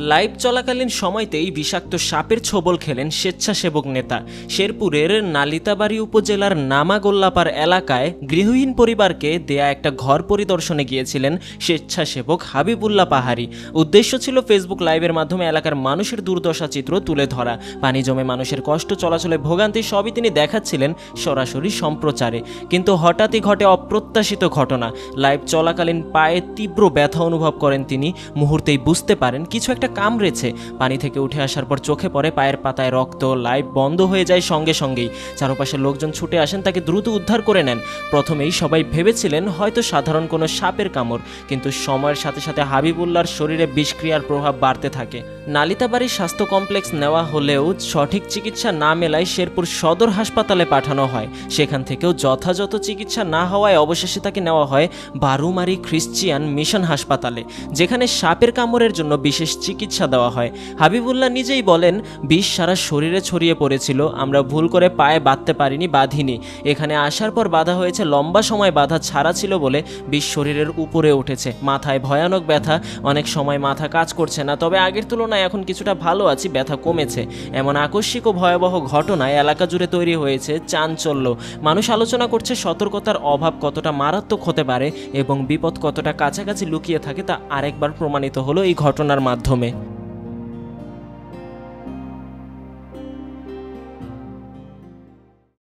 Live চলাকালীন সময়তেই বিষাক্ত সাপের ছোবল খেলেন স্বেচ্ছাসেবক নেতা। শেরপুরের নালিতাবাড়ী উপজেলার নামাগোল্লাপাড় এলাকায় গৃহহীন পরিবারকে দেয়া একটা ঘর পরিদর্শনে গিয়েছিলেন স্বেচ্ছাসেবক হাবিবুল্লাহ পাহাড়ি। উদ্দেশ্য ছিল ফেসবুক লাইভের মাধ্যমে এলাকার মানুষের দুর্দশা চিত্র তুলে ধরা। পানি জমে মানুষের কষ্ট, চলাচলে ভোগান্তি সবই তিনি দেখাচ্ছিলেন সরাসরি সম্প্রচারে। কিন্তু হঠাৎই ঘটে অপ্রত্যাশিত ঘটনা। লাইভ চলাকালীন পায়ে তীব্র ব্যথা অনুভব করেন তিনি। মুহূর্তেই বুঝতে পারেন কিছু একটা কামড়েছে। পানি থেকে উঠে আসার পর চোখে পড়ে পায়ের পাতায় রক্ত। লাইভ বন্ধ হয়ে যায় সঙ্গে সঙ্গেই। চারপাশের লোকজন ছুটে আসেন, তাকে দ্রুত উদ্ধার করে নেন। প্রথমেই সবাই ভেবেছিলেন হয়তো সাধারণ কোনো সাপের কামড়, কিন্তু সময়ের সাথে সাথে হাবিবুল্লাহর শরীরে বিষক্রিয়ার প্রভাব বাড়তে থাকে। নালিতাবাড়ি স্বাস্থ্য কমপ্লেক্স নেওয়া হলেও সঠিক চিকিৎসা না মেলায় শেরপুর সদর হাসপাতালে পাঠানো হয়। সেখান থেকেও যথাযথ চিকিৎসা না হওয়ায় অবশেষে তাকে নেওয়া হয় বারুমারি খ্রিস্টিয়ান মিশন হাসপাতালে, যেখানে সাপের কামড়ের জন্য বিশেষ চিকিৎসা দেওয়া হয়। হাবিবুল্লাহ নিজেই বলেন, বিষ সারা শরীরে ছড়িয়ে পড়েছিল, আমরা ভুল করে পায়ে বাঁধতে পারিনি, বাঁধিনি। এখানে আসার পর বাধা হয়েছে, লম্বা সময় বাধা ছাড়া ছিল বলে বিষ শরীরের উপরে উঠেছে। মাথায় ভয়ানক ব্যথা, অনেক সময় মাথা কাজ করছে না, তবে আগের তুলনায় এখন কিছুটা ভালো আছি, ব্যথা কমেছে। এমন আকস্মিক ও ভয়াবহ ঘটনায় এলাকা জুড়ে তৈরি হয়েছে চাঞ্চল্য। মানুষ আলোচনা করছে সতর্কতার অভাব কতটা মারাত্মক হতে পারে এবং বিপদ কতটা কাছাকাছি লুকিয়ে থাকে, তা আরেকবার প্রমাণিত হলো এই ঘটনার মাধ্যমে।